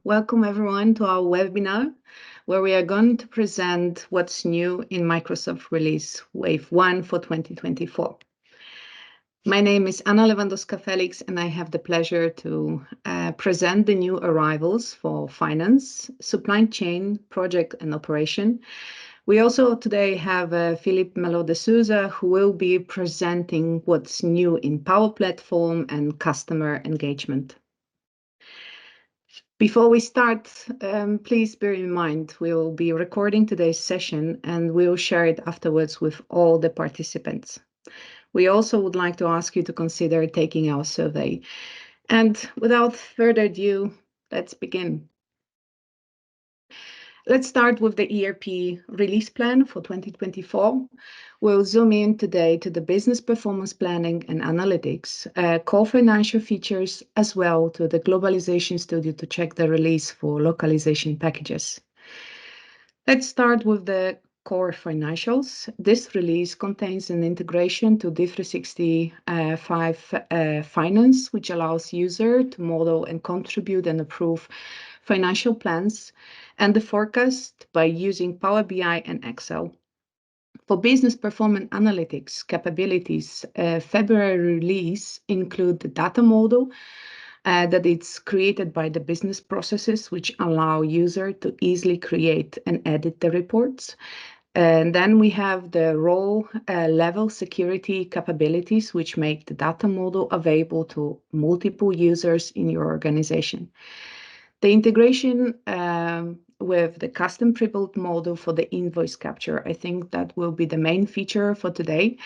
Welcome everyone to our webinar, where we are going to present what's new in Microsoft Release Wave 1 for 2024. My name is Anna Lewandowska-Felix, and I have the pleasure to present the new arrivals for finance, supply chain, project and operation. We also today have Philippe Melo de Souza, who will be presenting what's new in Power Platform and customer engagement. Before we start, please bear in mind we'll be recording today's session and we'll share it afterwards with all the participants. We also would like to ask you to consider taking our survey. And without further ado, let's begin. Let's start with the ERP release plan for 2024. We'll zoom in today to the business performance planning and analytics, core financial features, as well to the globalization studio to check the release for localization packages. Let's start with the core financials. This release contains an integration to D365 Finance, which allows user to model and contribute and approve financial plans and the forecast by using Power BI and Excel. For business performance analytics capabilities, February release include the data model that it's created by the business processes, which allow user to easily create and edit the reports. And then we have the role level security capabilities, which make the data model available to multiple users in your organization. The integration with the custom pre-built model for the invoice capture, I think that will be the main feature for today,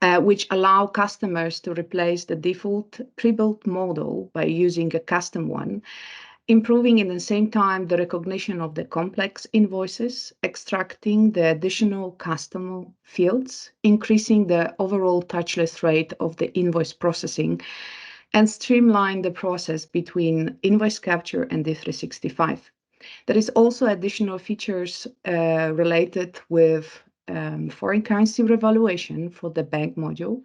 which allow customers to replace the default pre-built model by using a custom one, improving in the same time the recognition of the complex invoices, extracting the additional custom fields, increasing the overall touchless rate of the invoice processing, and streamline the process between invoice capture and D365. There is also additional features related with foreign currency revaluation for the bank module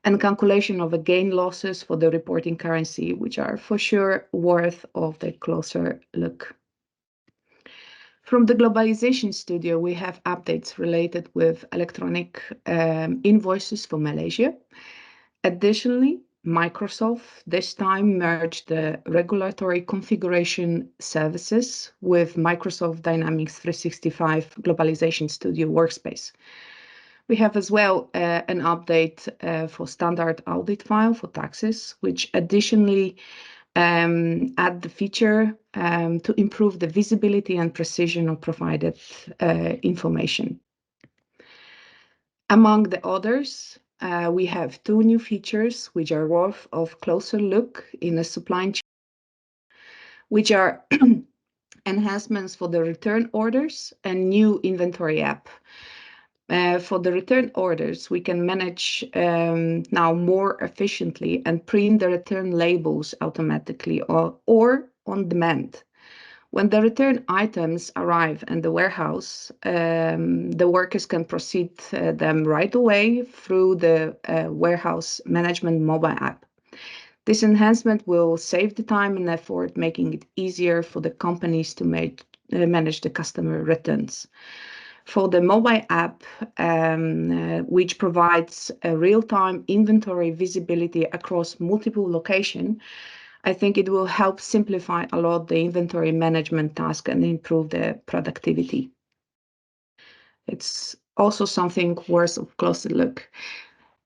and calculation of the gain losses for the reporting currency, which are for sure worth of the closer look. From the Globalization Studio, we have updates related with electronic invoices for Malaysia. Additionally, Microsoft this time merged the regulatory configuration services with Microsoft Dynamics 365 Globalization Studio Workspace. We have as well an update for standard audit file for taxes, which additionally add the feature to improve the visibility and precision of provided information. Among the others, we have two new features which are worth of closer look in a supply chain, which are enhancements for the return orders and new inventory app. For the return orders, we can manage now more efficiently and print the return labels automatically or on demand. When the return items arrive in the warehouse, the workers can proceed them right away through the warehouse management mobile app. This enhancement will save the time and effort, making it easier for the companies to manage the customer returns. For the mobile app, which provides a real-time inventory visibility across multiple locations, I think it will help simplify a lot the inventory management task and improve the productivity. It's also something worth a closer look.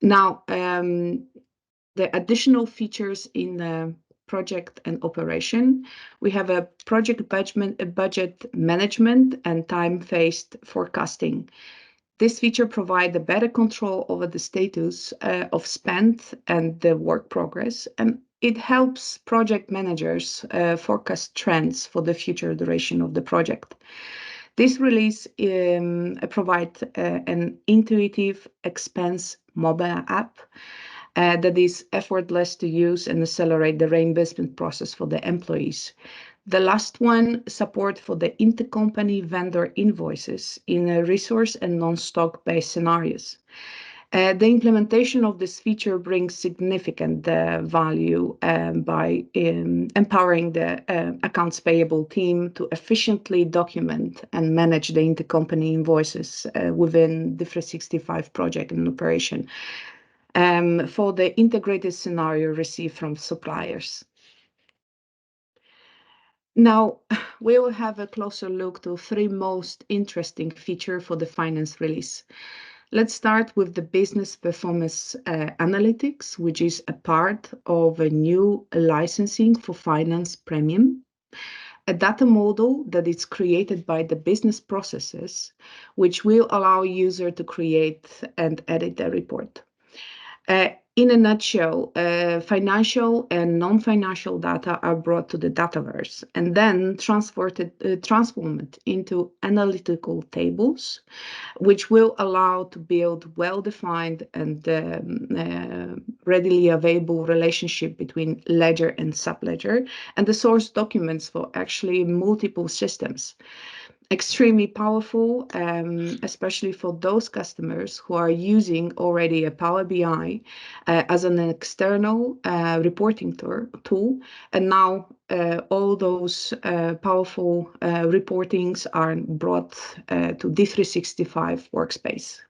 Now, the additional features in the project and operation, we have a project budget management and time-phased forecasting. This feature provides a better control over the status of spend and the work progress, and it helps project managers forecast trends for the future duration of the project. This release provides an intuitive expense mobile app that is effortless to use and accelerate the reimbursement process for the employees. The last one, support for the intercompany vendor invoices in a resource and non-stock based scenarios. The implementation of this feature brings significant value by empowering the accounts payable team to efficiently document and manage the intercompany invoices within the 365 project and operation for the integrated scenario received from suppliers. Now, we will have a closer look to three most interesting features for the finance release. Let's start with the business performance analytics, which is a part of a new licensing for finance premium, a data model that is created by the business processes, which will allow user to create and edit the report. In a nutshell, financial and non-financial data are brought to the dataverse and then transformed into analytical tables, which will allow to build well-defined and readily available relationship between ledger and subledger and the source documents for actually multiple systems. Extremely powerful, especially for those customers who are using already a Power BI as an external reporting tool. And now all those powerful reportings are brought to D365 workspace.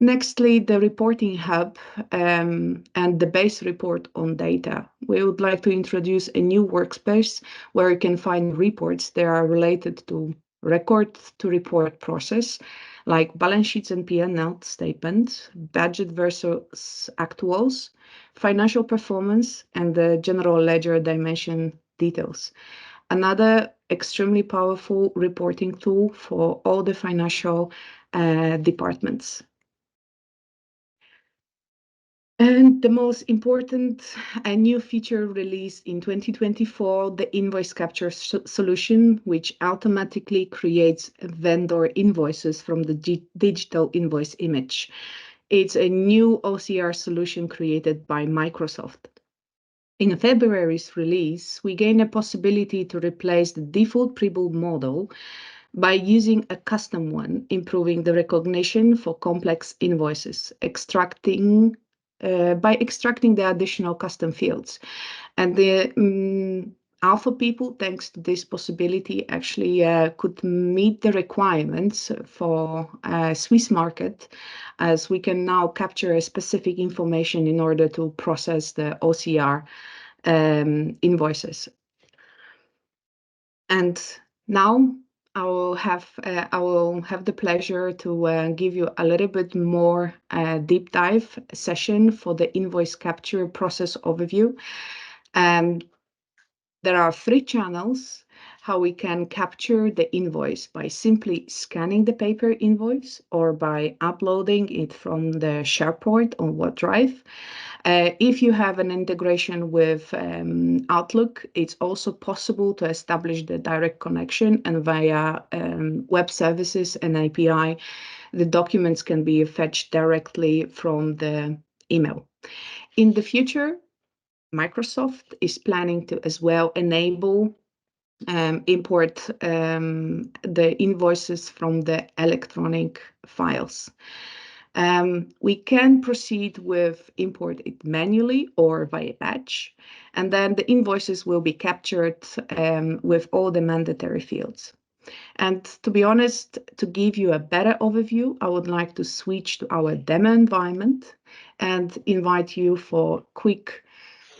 Nextly, the reporting hub and the base report on data. We would like to introduce a new workspace where you can find reports that are related to record to report process, like balance sheets and P&L statements, budget versus actuals, financial performance, and the general ledger dimension details. Another extremely powerful reporting tool for all the financial departments. And the most important new feature released in 2024, the invoice capture solution, which automatically creates vendor invoices from the digital invoice image. It's a new OCR solution created by Microsoft. In February's release, we gained a possibility to replace the default pre-built model by using a custom one, improving the recognition for complex invoices, by extracting the additional custom fields. And the AlfaPeople, thanks to this possibility, actually could meet the requirements for Swiss market, as we can now capture a specific information in order to process the OCR invoices. And now I will have the pleasure to give you a little bit more deep dive session for the invoice capture process overview. There are three channels how we can capture the invoice: by simply scanning the paper invoice or by uploading it from the SharePoint on OneDrive. If you have an integration with Outlook, it's also possible to establish the direct connection, and via web services and API, the documents can be fetched directly from the email. In the future, Microsoft is planning to as well enable import the invoices from the electronic files. We can proceed with import it manually or via batch, and then the invoices will be captured with all the mandatory fields. And to be honest, to give you a better overview, I would like to switch to our demo environment and invite you for a quick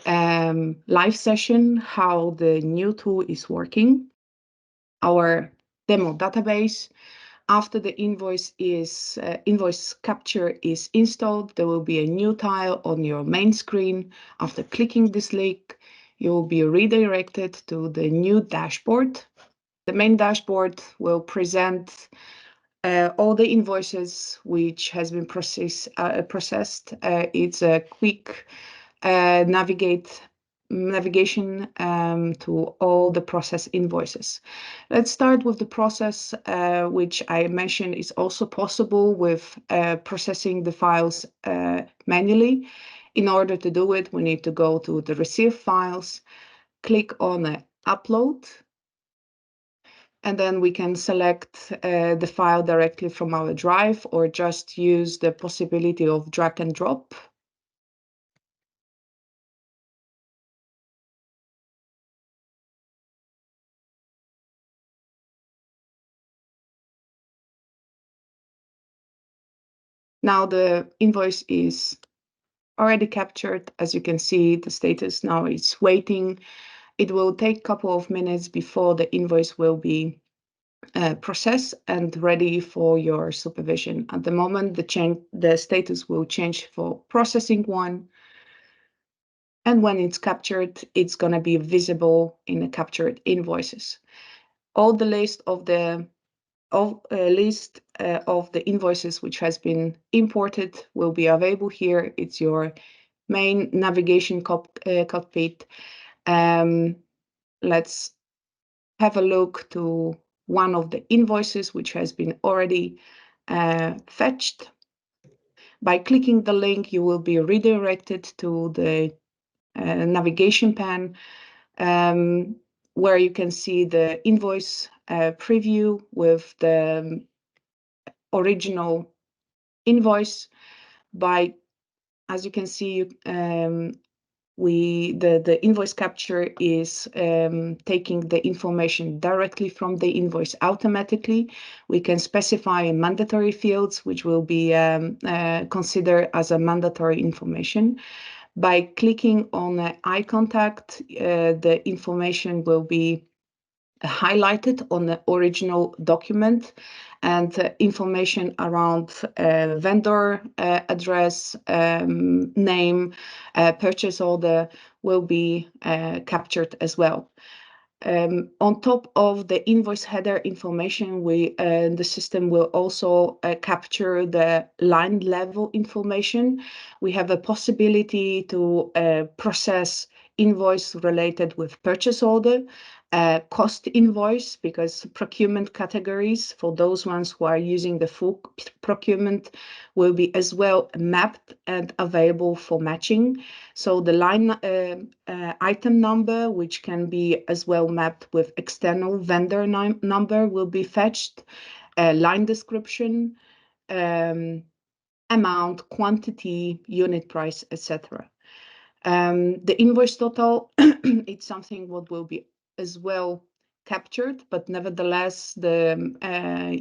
live session how the new tool is working. Our demo database. After the invoice capture is installed, there will be a new tile on your main screen. After clicking this link, you will be redirected to the new dashboard. The main dashboard will present all the invoices which has been processed. It's a quick navigation to all the process invoices. Let's start with the process, which I mentioned is also possible with processing the files manually. In order to do it, we need to go to the receive files, click on upload, And then we can select the file directly from our drive or just use the possibility of drag and drop. Now the invoice is already captured. As you can see, the status now is waiting. It will take a couple of minutes before the invoice will be processed and ready for your supervision. At the moment, the status will change for processing one. And when it's captured, it's going to be visible in the captured invoices. All the list of the invoices which has been imported will be available here. It's your main navigation cockpit. Let's have a look to one of the invoices which has been already fetched. By clicking the link, you will be redirected to the navigation pane where you can see the invoice preview with the original invoice. As you can see, the invoice capture is taking the information directly from the invoice automatically. We can specify mandatory fields, which will be considered as a mandatory information. By clicking on eye contact, the information will be highlighted on the original document, and information around vendor address, name, purchase order will be captured as well. On top of the invoice header information, the system will also capture the line level information. We have a possibility to process invoice related with purchase order, cost invoice, because procurement categories for those ones who are using the full procurement will be as well mapped and available for matching. So the line item number, which can be as well mapped with external vendor number, will be fetched, line description, amount, quantity, unit price, etc. The invoice total, it's something what will be as well captured, but nevertheless, the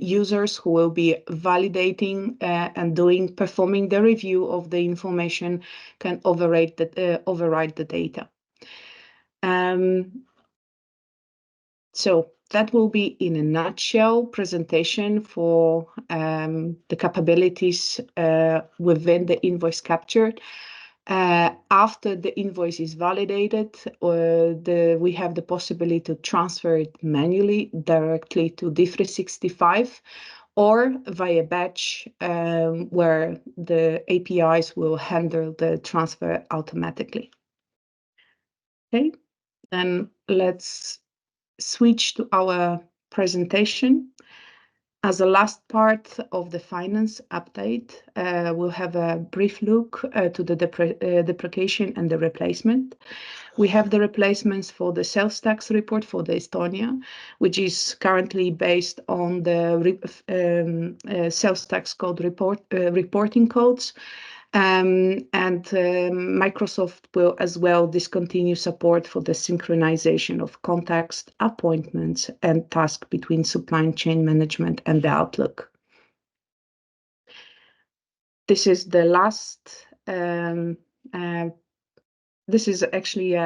users who will be validating and performing the review of the information can override the data. So that will be, in a nutshell, presentation for the capabilities within the invoice capture. After the invoice is validated, we have the possibility to transfer it manually directly to D365 or via batch, where the APIs will handle the transfer automatically. Okay, then let's switch to our presentation. As a last part of the finance update, we'll have a brief look to the deprecation and the replacement. We have the replacements for the sales tax report for the Estonia, which is currently based on the sales tax code reporting codes. Microsoft will as well discontinue support for the synchronization of contacts, appointments, and tasks between supply chain management and the Outlook. This is the last. This is actually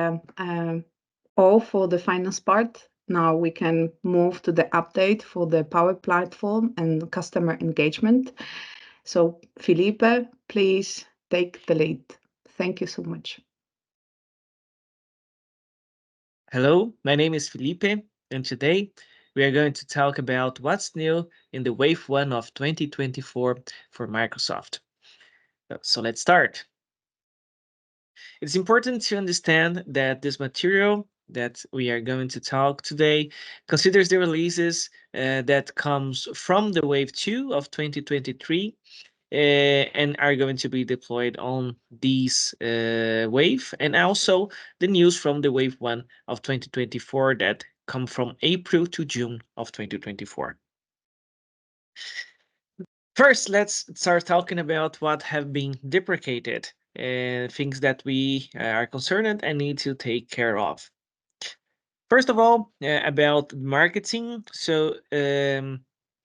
all for the finance part. Now we can move to the update for the Power Platform and customer engagement. So, Felipe, please take the lead. Thank you so much. Hello, my name is Felipe, and today we are going to talk about what's new in the Wave 1 of 2024 for Microsoft. So let's start. It's important to understand that this material that we are going to talk today considers the releases that comes from the Wave 2 of 2023 and are going to be deployed on this wave, and also the news from the Wave 1 of 2024 that come from April to June of 2024. First, let's start talking about what have been deprecated and things that we are concerned and need to take care of. First of all, about marketing.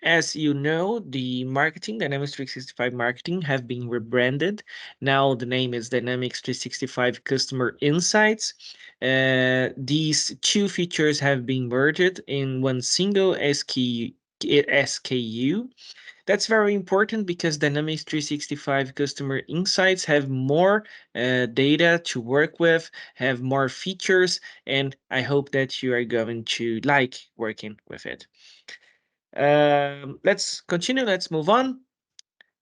As you know, the marketing, Dynamics 365 marketing, have been rebranded. Now the name is Dynamics 365 Customer Insights. These two features have been merged in one single SKU. That's very important because Dynamics 365 Customer Insights have more data to work with, have more features, and I hope that you are going to like working with it. Let's continue. Let's move on.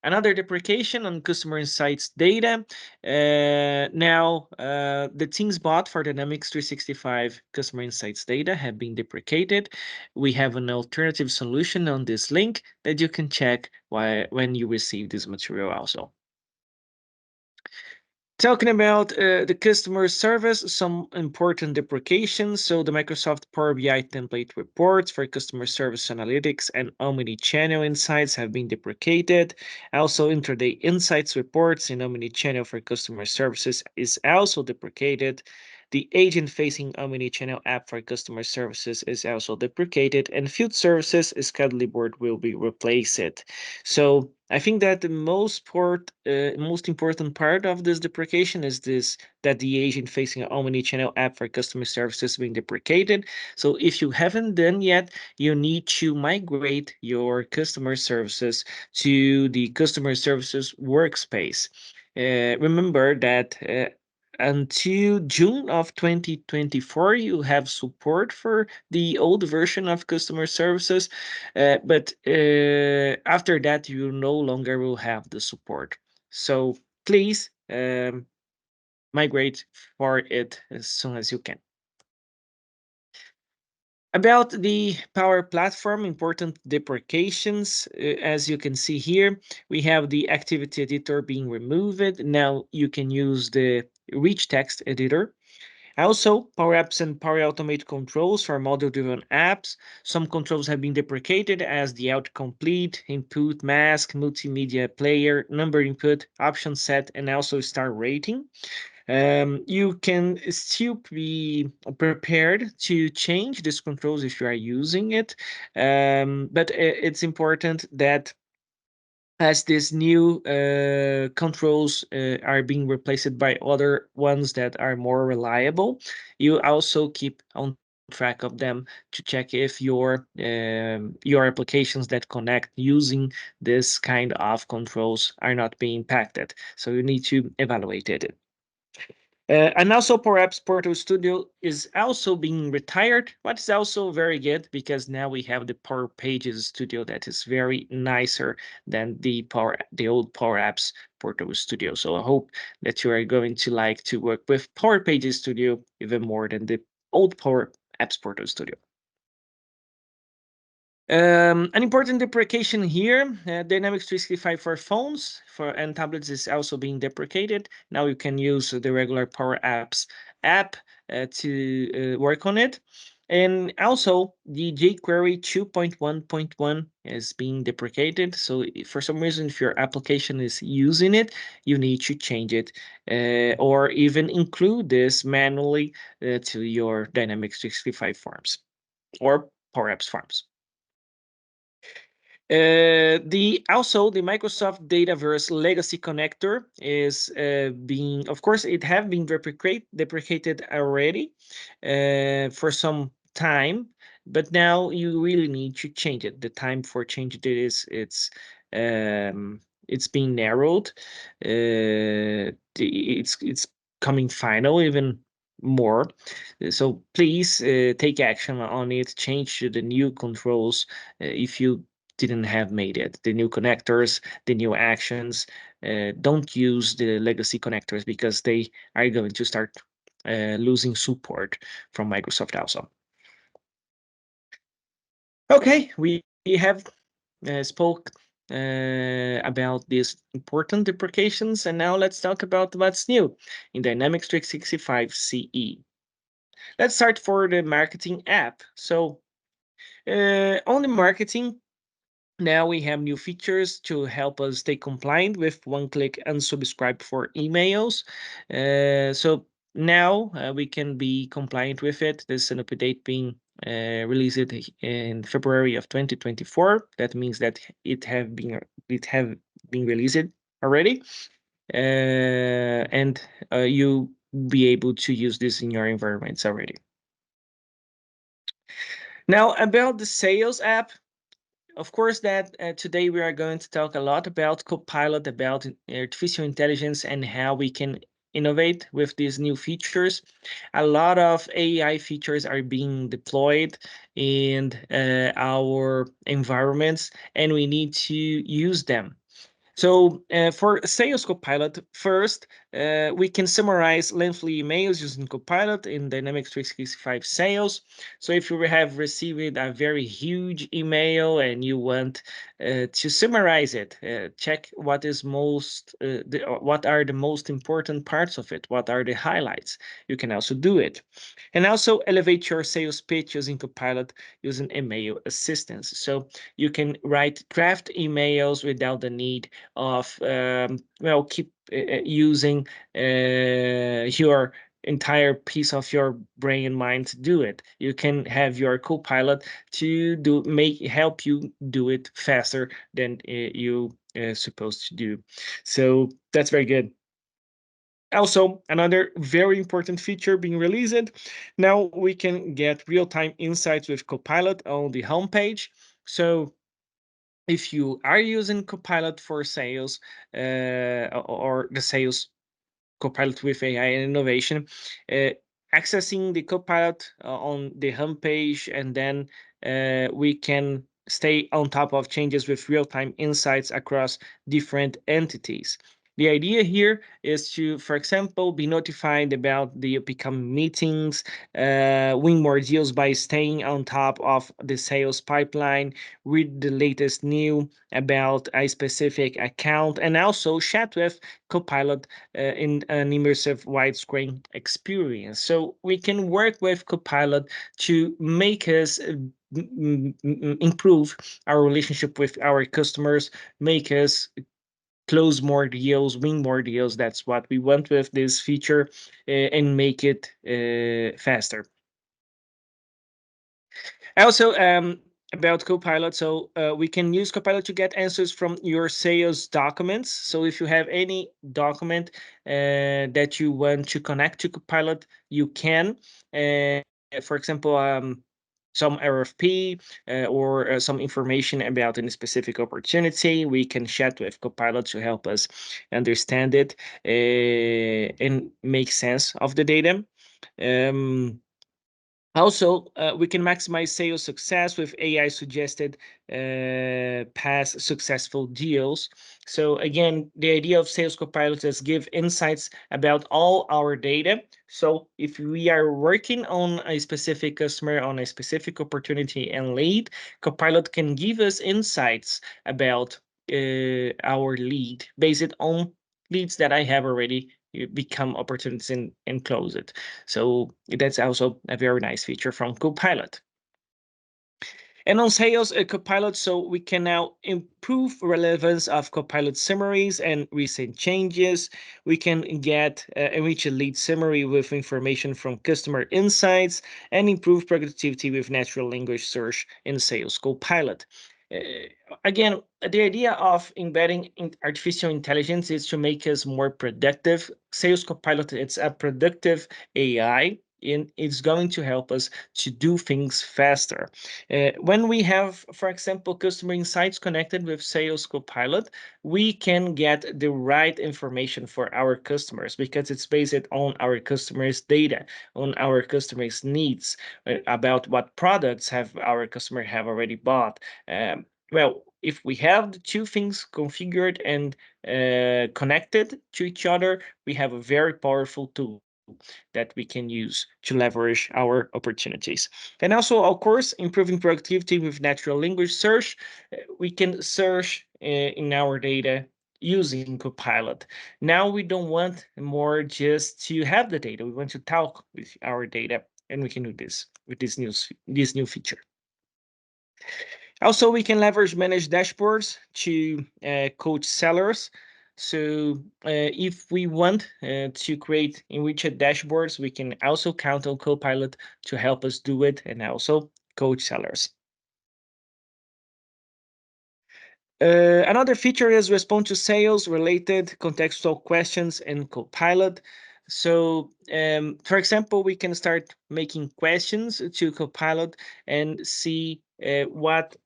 Another deprecation on customer insights data. The things bought for Dynamics 365 customer insights data have been deprecated. We have an alternative solution on this link that you can check when you receive this material also. Talking about the customer service, some important deprecations. So the Microsoft Power BI template reports for customer service analytics and omni-channel insights have been deprecated. Also, intraday insights reports in omni-channel for customer services is also deprecated. The agent-facing omni-channel app for customer services is also deprecated, and field services scheduling board will be replaced. So I think that the most important part of this deprecation is this that the agent-facing omni-channel app for customer services being deprecated. So if you haven't done yet, you need to migrate your customer services to the customer services workspace. Remember that until June of 2024, you have support for the old version of customer services, but after that, you no longer will have the support. So please migrate for it as soon as you can. About the Power Platform, important deprecations. As you can see here, we have the activity editor being removed. Now you can use the rich text editor. Also, Power Apps and Power Automate controls for model-driven apps. Some controls have been deprecated as the autocomplete, input mask, multimedia player, number input, option set, and also star rating. You can still be prepared to change these controls if you are using it, but it's important that as these new controls are being replaced by other ones that are more reliable, you also keep on track of them to check if your applications that connect using this kind of controls are not being impacted. So you need to evaluate it. And also perhaps Portal Studio is also being retired, but it's also very good because now we have the Power Pages Studio that is very nicer than the old Power Apps Portal Studio. So I hope that you are going to like to work with Power Pages Studio even more than the old Power Apps Portal Studio. An important deprecation here, Dynamics 365 for phones and tablets is also being deprecated. Now you can use the regular Power Apps app to work on it. And also the jQuery 2.1.1 is being deprecated. So for some reason, if your application is using it, you need to change it or even include this manually to your Dynamics 365 forms or Power Apps forms. The Microsoft Dataverse legacy connector is being, of course, it have been deprecated already for some time, but now you really need to change it. The time for changing it is it's being narrowed. It's coming final even more. So please take action on it. Change to the new controls if you didn't have made it. The new connectors, the new actions. Don't use the legacy connectors because they are going to start losing support from Microsoft also. Okay, we have spoke about these important deprecations, and now let's talk about what's new in Dynamics 365 CE. Let's start for the marketing app. So on the marketing, now we have new features to help us stay compliant with one-click unsubscribe for emails. So now we can be compliant with it. There's an update being released in February of 2024. That means that it have been released already, and you be able to use this in your environments already. Now about the sales app, of course, that today we are going to talk a lot about Copilot, about artificial intelligence, and how we can innovate with these new features. A lot of AI features are being deployed in our environments, and we need to use them. So for Sales Copilot, first, we can summarize lengthy emails using Copilot in Dynamics 365 Sales. So if you have received a very huge email and you want to summarize it, check what are the most important parts of it, what are the highlights. You can also do it. And also elevate your sales pitch using Copilot using email assistance. So you can write draft emails without the need of keep using your entire piece of your brain and mind to do it. You can have your co-pilot to do make help you do it faster than you supposed to do. So that's very good. Also, another very important feature being released. Now we can get real-time insights with Copilot on the homepage. So if you are using Copilot for sales or the sales Copilot with AI and innovation, uh, accessing the Copilot on the homepage, and then we can stay on top of changes with real-time insights across different entities. The idea here is to, for example, be notified about the upcoming meetings, win more deals by staying on top of the sales pipeline, read the latest news about a specific account, and also chat with Copilot in an immersive widescreen experience. So we can work with Copilot to make us improve our relationship with our customers, make us close more deals, win more deals. That's what we want with this feature, and make it faster. Also, about Copilot, so we can use Copilot to get answers from your sales documents. So if you have any document that you want to connect to Copilot, you can. For example, some RFP or some information about any specific opportunity, we can chat with Copilot to help us understand it and make sense of the data. Um, Also, we can maximize sales success with AI suggested past successful deals. So again, the idea of Sales Copilot is give insights about all our data. So if we are working on a specific customer, on a specific opportunity and lead, Copilot can give us insights about our lead based on leads that I have already become opportunities and close it. So that's also a very nice feature from Copilot. And on sales Copilot, so we can now improve relevance of Copilot summaries and recent changes. We can get enrich a lead summary with information from customer insights and improve productivity with natural language search in Sales Copilot. Again, the idea of embedding in artificial intelligence is to make us more productive. Sales Copilot, it's a productive AI, and it's going to help us to do things faster. When we have, for example, customer insights connected with Sales Copilot, we can get the right information for our customers because it's based on our customers' data, on our customers' needs, about what products have our customer have already bought. Well, if we have the two things configured and connected to each other, we have a very powerful tool that we can use to leverage our opportunities. And also, of course, improving productivity with natural language search. We can search in our data using Copilot. Now we don't want more just to have the data. We want to talk with our data. and we can do this with this new feature. Also, we can leverage managed dashboards to coach sellers. So if we want to create enriched dashboards, we can also count on Copilot to help us do it and also coach sellers. Another feature is respond to sales related contextual questions in Copilot. So, for example, we can start making questions to Copilot and see what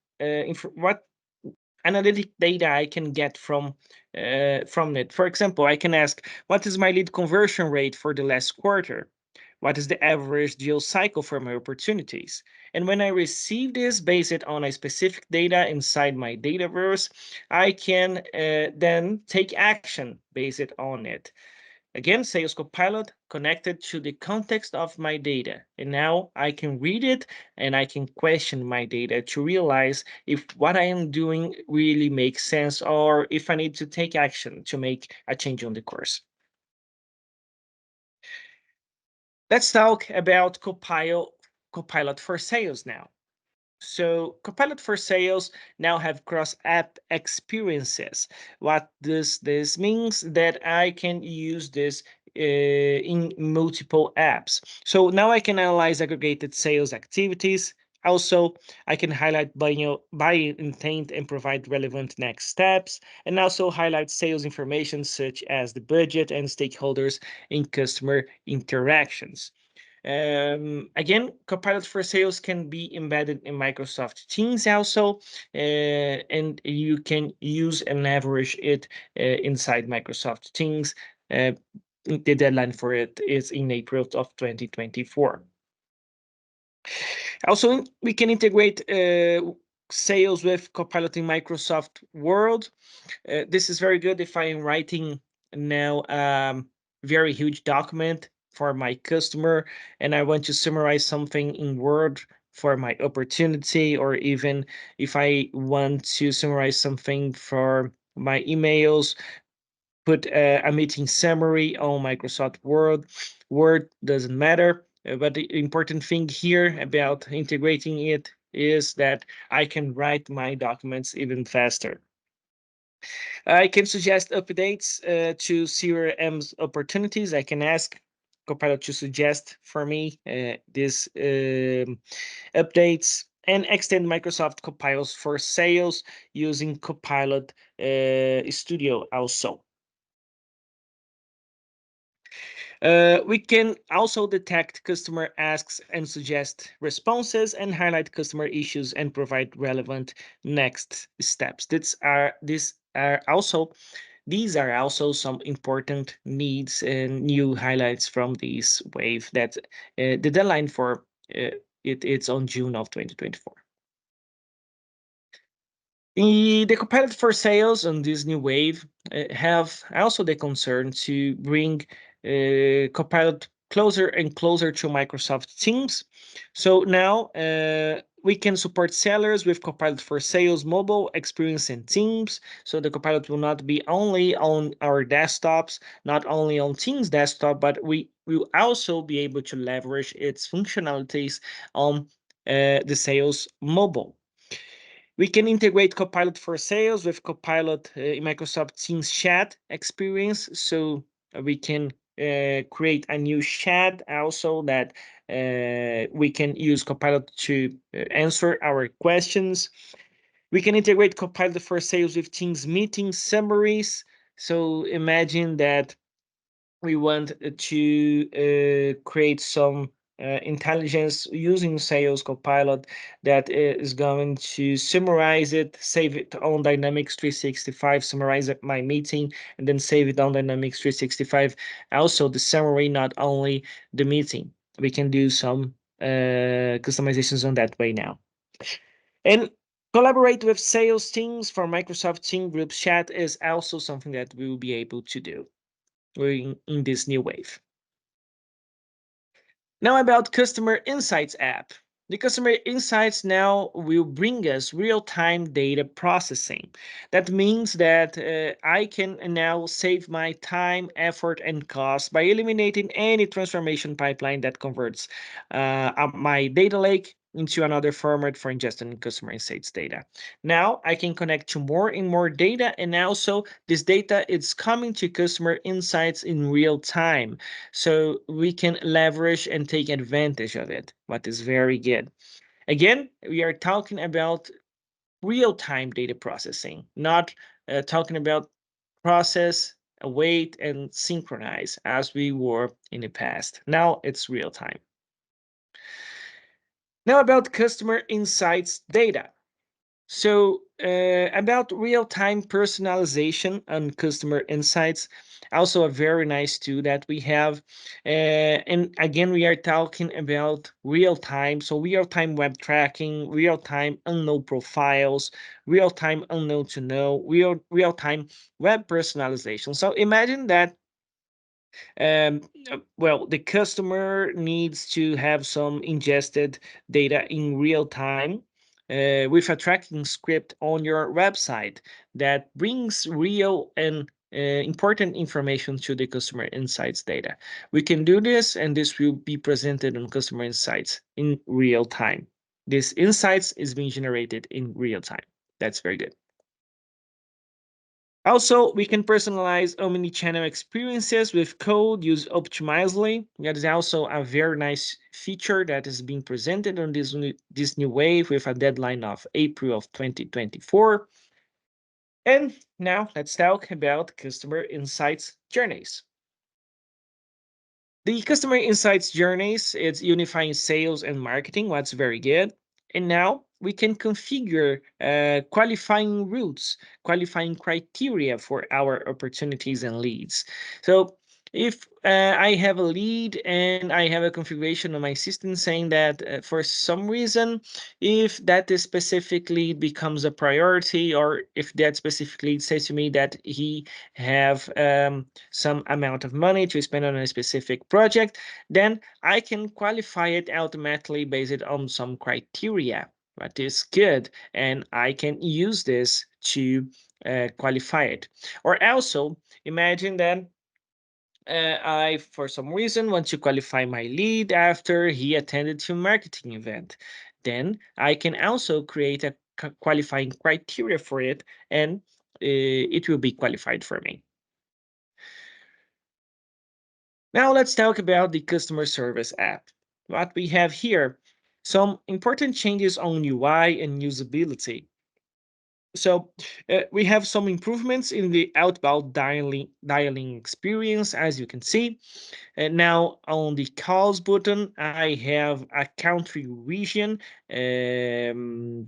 analytic data I can get from it. For example, I can ask, what is my lead conversion rate for the last quarter? What is the average deal cycle for my opportunities? And when I receive this based on a specific data inside my Dataverse, I can then take action based on it. Again, Sales Copilot connected to the context of my data. And now I can read it and I can question my data to realize if what I am doing really makes sense or if I need to take action to make a change on the course. Let's talk about Copilot for Sales now. So Copilot for Sales now have cross-app experiences. What does this means? That I can use this in multiple apps. So now I can analyze aggregated sales activities. Also, I can highlight buying intent and provide relevant next steps, and also highlight sales information such as the budget and stakeholders in customer interactions. Again, Copilot for Sales can be embedded in Microsoft Teams also, and you can use and leverage it inside Microsoft Teams. The deadline for it is in April of 2024. Also, we can integrate sales with Copilot in Microsoft Word. This is very good if I am writing now very huge document for my customer and I want to summarize something in Word for my opportunity, or even if I want to summarize something for my emails, put a meeting summary on Microsoft Word. Word doesn't matter, but the important thing here about integrating it is that I can write my documents even faster. I can suggest updates to CRM's opportunities. I can ask Copilot to suggest for me these updates and extend Microsoft Copilot for Sales using Copilot Studio also. We can also detect customer asks and suggest responses and highlight customer issues and provide relevant next steps. These are also some important needs and new highlights from this wave that the deadline for it's on June of 2024. The Copilot for Sales on this new wave have also the concern to bring Copilot closer and closer to Microsoft Teams. So now we can support sellers with Copilot for Sales mobile experience in Teams. So the Copilot will not be only on our desktops, not only on Teams desktop, but we will also be able to leverage its functionalities on the Sales mobile. We can integrate Copilot for Sales with Copilot in Microsoft Teams chat experience. So we can create a new chat also that we can use Copilot to answer our questions. We can integrate Copilot for Sales with Teams meeting summaries. So imagine that we want to create some intelligence using Sales Copilot that is going to summarize it, save it on Dynamics 365, summarize my meeting, and then save it on Dynamics 365. Also, the summary, not only the meeting. We can do some customizations on that way now. And collaborate with sales teams for Microsoft Team Group Chat is also something that we will be able to do in this new wave. Now about Customer Insights app. The customer insights now will bring us real-time data processing. That means that I can now save my time, effort, and cost by eliminating any transformation pipeline that converts my data lake into another format for ingesting customer insights data. Now I can connect to more and more data, and also this data is coming to customer insights in real time, so we can leverage and take advantage of it, what is very good. Again, we are talking about real-time data processing, not talking about process, await, and synchronize as we were in the past. Now it's real time. Now about customer insights data. So, about real time personalization and customer insights, also a very nice tool that we have. And again, we are talking about real time. So, real time web tracking, real time unknown profiles, real time unknown to know, real time web personalization. So, imagine that um, well, the customer needs to have some ingested data in real time with a tracking script on your website that brings real and important information to the customer insights data. We can do this, and this will be presented on customer insights in real time. This insights is being generated in real time. That's very good. Also, we can personalize omni-channel experiences with code used optimizely. That is also a very nice feature that is being presented on this new wave with a deadline of April of 2024. And now let's talk about customer insights journeys. The customer insights journeys, it's unifying sales and marketing, what's very good. And now we can configure qualifying routes, qualifying criteria for our opportunities and leads. So if I have a lead and I have a configuration on my system saying that for some reason, if that is specific lead becomes a priority, or if that specific lead says to me that he have some amount of money to spend on a specific project, then I can qualify it automatically based on some criteria. That is good, and I can use this to qualify it. Or also, imagine that I, for some reason, want to qualify my lead after he attended to a marketing event. Then I can also create a qualifying criteria for it, and it will be qualified for me. Now let's talk about the customer service app. What we have here, some important changes on UI and usability. So we have some improvements in the outbound dialing experience, as you can see. And now on the calls button, I have a country region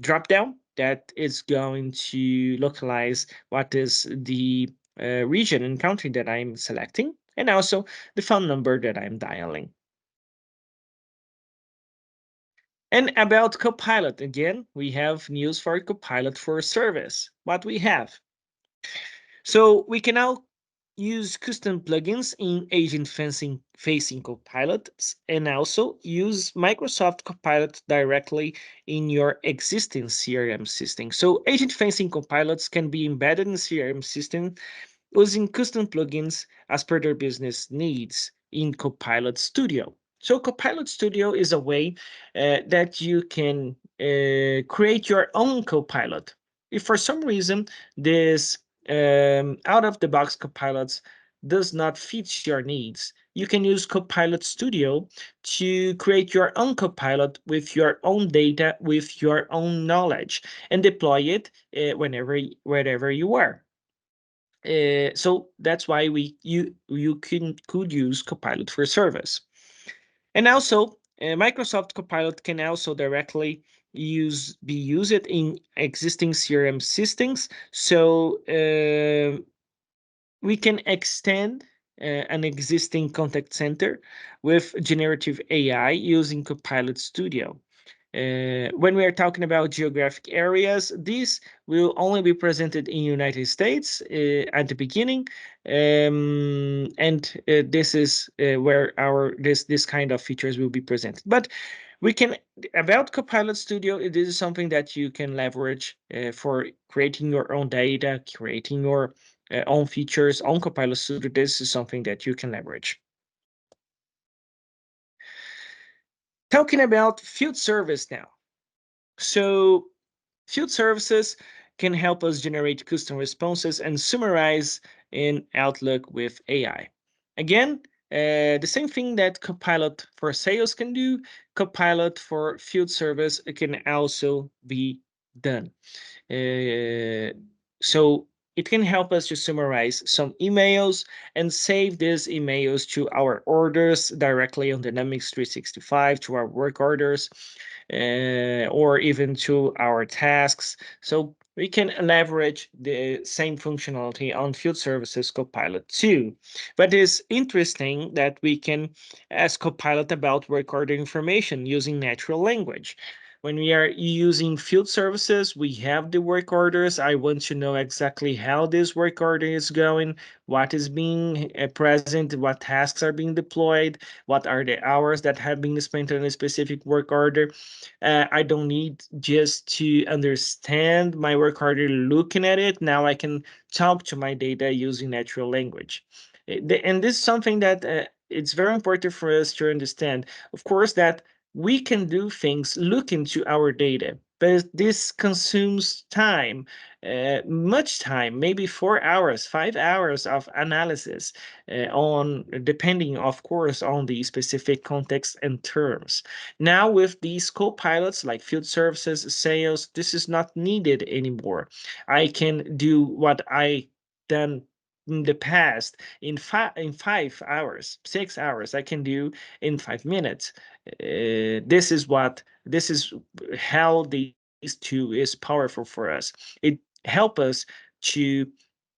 drop down that is going to localize what is the region and country that I'm selecting, and also the phone number that I'm dialing. And about Copilot, again, we have news for Copilot for service. What we have. So we can now use custom plugins in agent facing Copilots, and also use Microsoft Copilot directly in your existing CRM system. So agent facing Copilots can be embedded in CRM system using custom plugins as per their business needs in Copilot Studio. So Copilot Studio is a way that you can create your own Copilot. If for some reason this out of the box Copilots does not fit your needs, you can use Copilot Studio to create your own Copilot with your own data, with your own knowledge, and deploy it wherever you are. So that's why you could use Copilot for service. And also, Microsoft Copilot can also directly be used in existing CRM systems. So we can extend an existing contact center with generative AI using Copilot Studio. When we are talking about geographic areas, these will only be presented in United States at the beginning, and this is where our this kind of features will be presented. But We can about Copilot Studio. This is something that you can leverage for creating your own data, creating your own features on Copilot Studio. This is something that you can leverage. Talking about field service now. So field services can help us generate custom responses and summarize in Outlook with AI. Again, the same thing that Copilot for sales can do, Copilot for field service can also be done. Uh, so it can help us to summarize some emails and save these emails to our orders directly on Dynamics 365 to our work orders or even to our tasks. So we can leverage the same functionality on Field Services Copilot too. But it's interesting that we can ask Copilot about work order information using natural language. When we are using field services, we have the work orders. I want to know exactly how this work order is going, what is being present, what tasks are being deployed, what are the hours that have been spent on a specific work order. I don't need just to understand my work order looking at it. Now I can talk to my data using natural language. And this is something that it's very important for us to understand. Of course, that we can do things look into our data, but this consumes time, much time, maybe 4 hours, 5 hours of analysis on depending, of course, on the specific context and terms. Now with these co-pilots like field services, sales, this is not needed anymore. I can do what I done in the past in 5 hours, 6 hours. I can do in 5 minutes. This is how these two is powerful for us. It help us to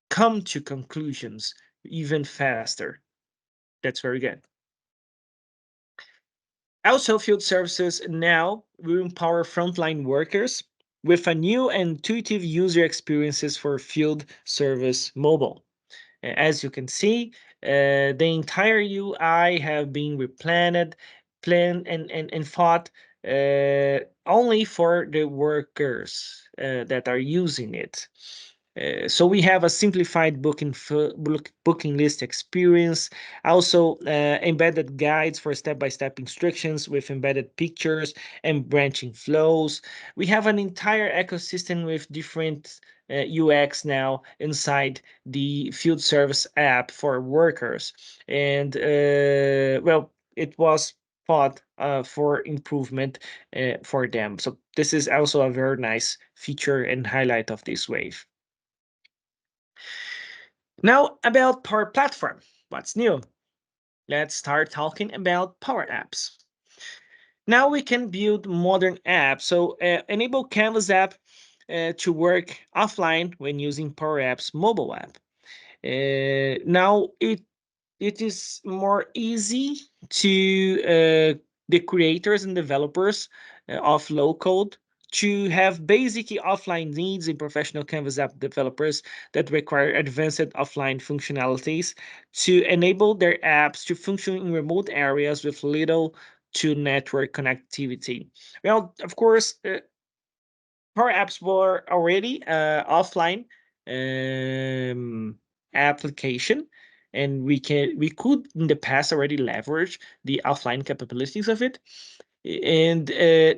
come to conclusions even faster. That's very good. Also, field services now will empower frontline workers with a new and intuitive user experiences for field service mobile. As you can see, the entire UI have been replanted, planned, and thought only for the workers that are using it. So we have a simplified booking list experience, also embedded guides for step-by-step instructions with embedded pictures and branching flows. We have an entire ecosystem with different UX now inside the field service app for workers. And well, it was thought for improvement for them. So this is also a very nice feature and highlight of this wave. Now about Power Platform. What's new? Let's start talking about Power Apps. Now we can build modern apps. So enable Canvas app to work offline when using Power Apps mobile app. Now it is more easy to the creators and developers of low code to have basic offline needs in professional Canvas app developers that require advanced offline functionalities to enable their apps to function in remote areas with little to network connectivity. Well, of course, Power Apps were already offline um, application, and we could in the past already leverage the offline capabilities of it. And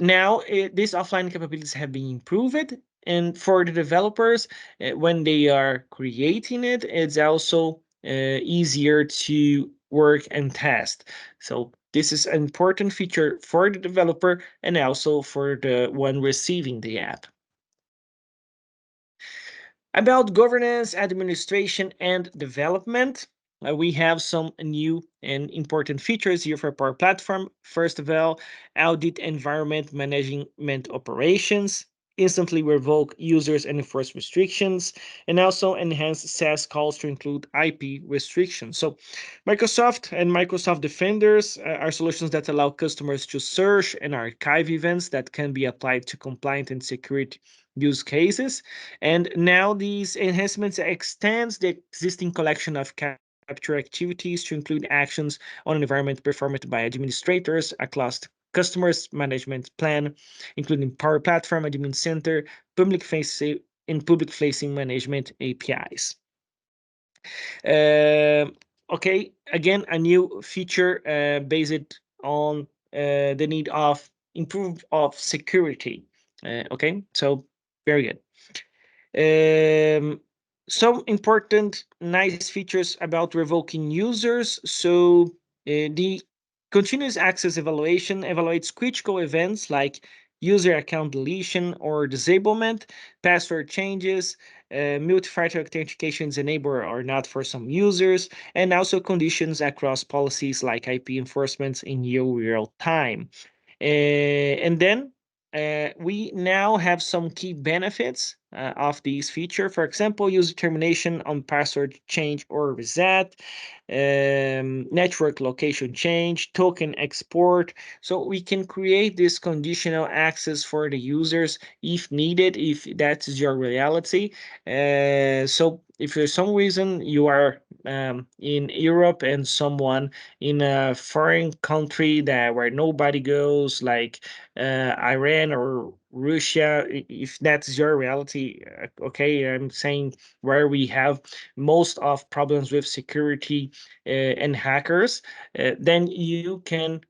now these offline capabilities have been improved. And for the developers, when they are creating it, it's also easier to work and test. So this is an important feature for the developer and also for the one receiving the app. About governance, administration, and development, we have some new and important features here for Power Platform. First of all, audit environment management operations, instantly revoke users and enforce restrictions, and also enhance SaaS calls to include IP restrictions. So, Microsoft and Microsoft Defenders are solutions that allow customers to search and archive events that can be applied to compliant and security use cases. And now these enhancements extends the existing collection of capture activities to include actions on an environment performed by administrators across customers management plan, including Power Platform, Admin Center, public facing and public facing management APIs. Okay, again, a new feature based on the need of improve of security. Okay, so very good. Um, some important nice features about revoking users. So the continuous access evaluation evaluates critical events like user account deletion or disablement, password changes, multi-factor authentications enabled or not for some users, and also conditions across policies like IP enforcements in real time. And then we now have some key benefits of these feature. For example, user termination on password change or reset, network location change, token export. So we can create this conditional access for the users if needed, if that is your reality. So if for some reason you are in Europe and someone in a foreign country that where nobody goes, like Iran or Russia, if that's your reality, okay, I'm saying where we have most of problems with security and hackers, then you can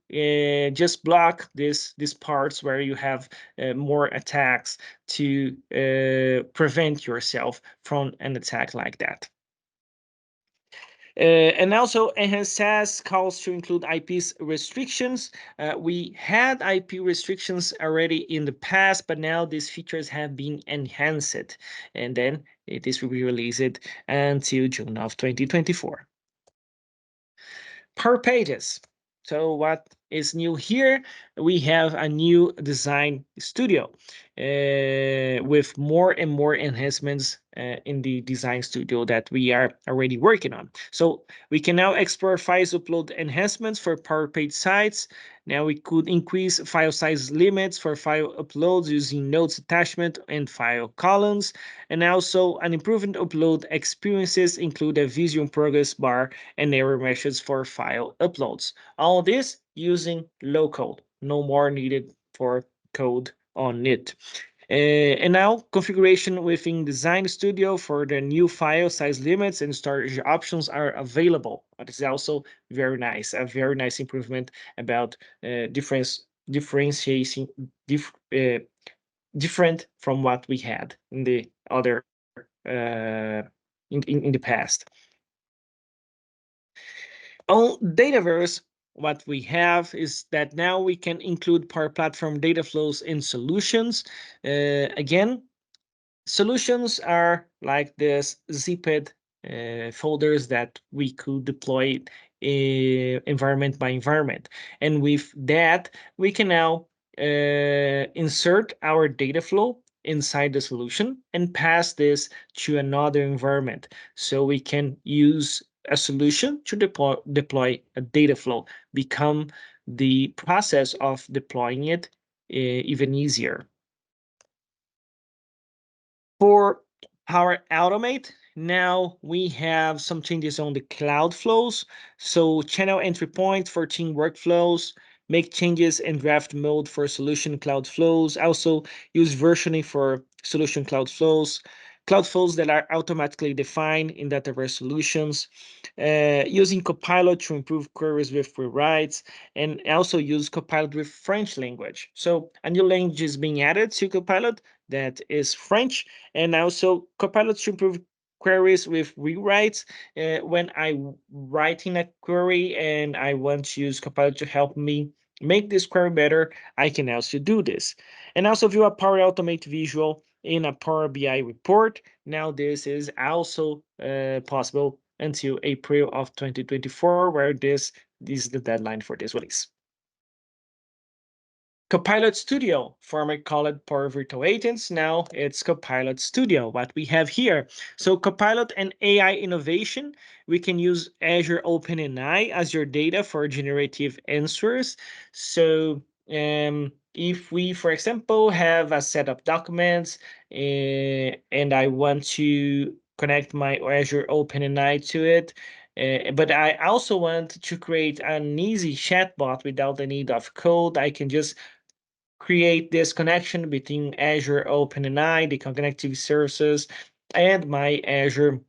just block these parts where you have more attacks to prevent yourself from an attack like that. And also, enhanced SaaS calls to include IP's restrictions. We had IP restrictions already in the past, but now these features have been enhanced, and then this will be released until June of 2024. Per pages. So what is new here? We have a new design studio with more and more enhancements in the design studio that we are already working on. So we can now explore files upload enhancements for Power Page sites. Now we could increase file size limits for file uploads using notes attachment and file columns. And also an improved upload experiences include a visual progress bar and error messages for file uploads. All this using low code. No more needed for code on it. And now configuration within Design Studio for the new file size limits and storage options are available. That is also very nice, a very nice improvement about differentiation different from what we had in the other in the past. On Dataverse, what we have is that now we can include Power Platform data flows in solutions. Again, solutions are like this zipped folders that we could deploy environment by environment. And with that, we can now insert our data flow inside the solution and pass this to another environment. So we can use a solution to deploy a data flow, become the process of deploying it even easier. For Power Automate, now we have some changes on the cloud flows. So channel entry point for team workflows, make changes in draft mode for solution cloud flows, also use versioning for solution cloud flows that are automatically defined in Dataverse solutions, using Copilot to improve queries with rewrites, and also use Copilot with French language. So a new language is being added to Copilot that is French, and also Copilot to improve queries with rewrites. When I writing a query and I want to use Copilot to help me make this query better, I can also do this. And also view a Power Automate visual in a Power BI report. Now this is also possible until April of 2024, where this is the deadline for this release. Copilot Studio, formerly called Power Virtual Agents, now it's Copilot Studio, what we have here. So Copilot and AI innovation, we can use Azure OpenAI as your data for generative answers. So if we, for example, have a set of documents and I want to connect my Azure OpenAI to it, But I also want to create an easy chatbot without the need of code. I can just create this connection between Azure OpenAI, the connectivity services, and my Azure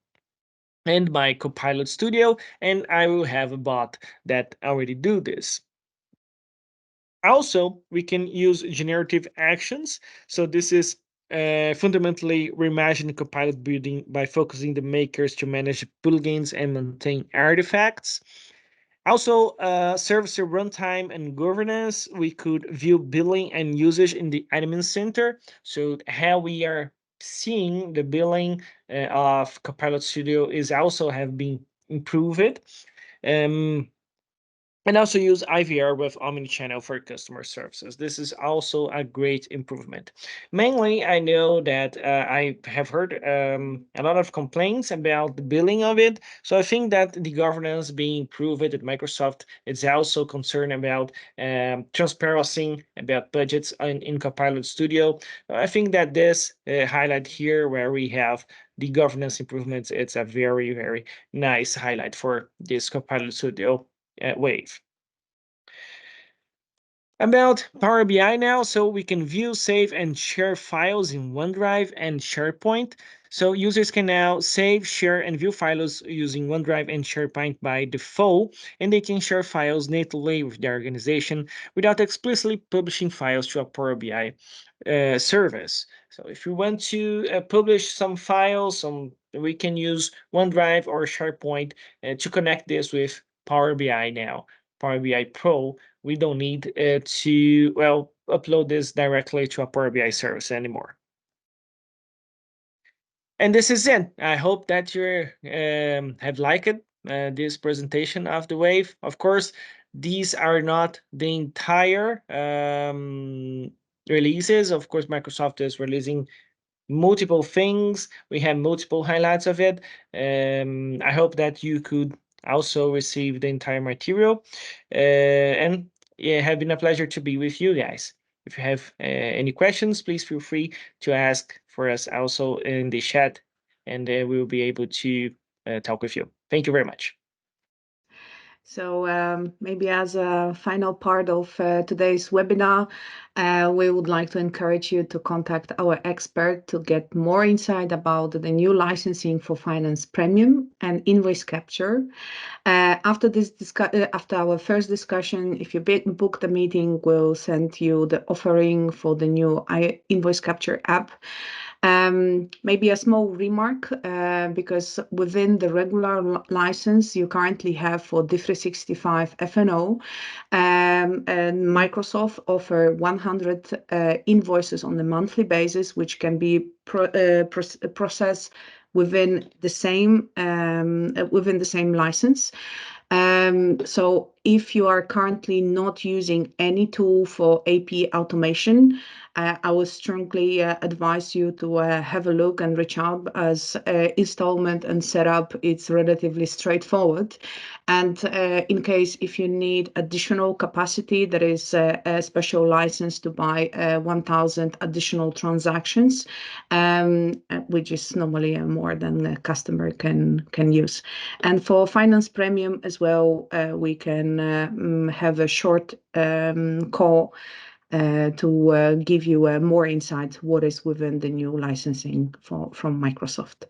and my Copilot Studio, and I will have a bot that already do this. Also, we can use generative actions. So this is fundamentally reimagine Copilot building by focusing the makers to manage plugins and maintain artifacts. Also, service runtime and governance. We could view billing and usage in the admin center. So how we are seeing the billing of Copilot Studio is also have been improved. Um, and also use IVR with omnichannel for customer services. This is also a great improvement. Mainly, I know that I have heard a lot of complaints about the billing of it. So I think that the governance being improved at Microsoft is also concerned about transparency, about budgets in Copilot Studio. I think that this highlight here, where we have the governance improvements, it's a very, very nice highlight for this Copilot Studio wave. About Power BI now, so we can view, save, and share files in OneDrive and SharePoint. So users can now save, share, and view files using OneDrive and SharePoint by default, and they can share files natively with their organization without explicitly publishing files to a Power BI service. So if you want to publish some files, we can use OneDrive or SharePoint to connect this with Power BI now. Power BI Pro, we don't need to, well, upload this directly to a Power BI service anymore. And this is it. I hope that you have liked this presentation of the Wave. Of course, these are not the entire releases. Of course, Microsoft is releasing multiple things. We have multiple highlights of it. I hope that you could also receive the entire material. And yeah, have been a pleasure to be with you guys. If you have any questions, please feel free to ask for us also in the chat, and we will be able to talk with you. Thank you very much. So maybe as a final part of today's webinar, we would like to encourage you to contact our expert to get more insight about the new licensing for Finance Premium and Invoice Capture. After our first discussion, if you book the meeting, we'll send you the offering for the new Invoice Capture app. Maybe a small remark, because within the regular license you currently have for D365 F&O, and Microsoft offer 100 invoices on a monthly basis, which can be processed within the same license. So if you are currently not using any tool for AP automation, I would strongly advise you to have a look and reach out, as installment and setup, it's relatively straightforward. And in case if you need additional capacity, there is a special license to buy 1,000 additional transactions, which is normally more than a customer can use. And for Finance Premium as well, we can have a short call to give you more insight what is within the new licensing from Microsoft.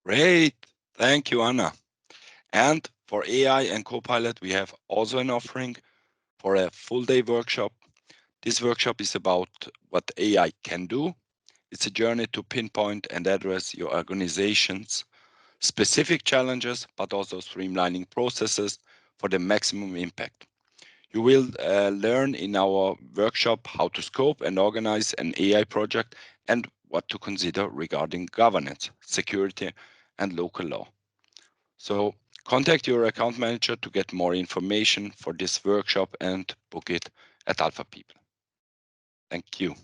Great. Thank you, Anna. And for AI and Copilot, we have also an offering for a full day workshop. This workshop is about what AI can do. It's a journey to pinpoint and address your organization's specific challenges, but also streamlining processes for the maximum impact. You will learn in our workshop how to scope and organize an AI project and what to consider regarding governance, security, and local law. So contact your account manager to get more information for this workshop and book it at AlfaPeople. Thank you.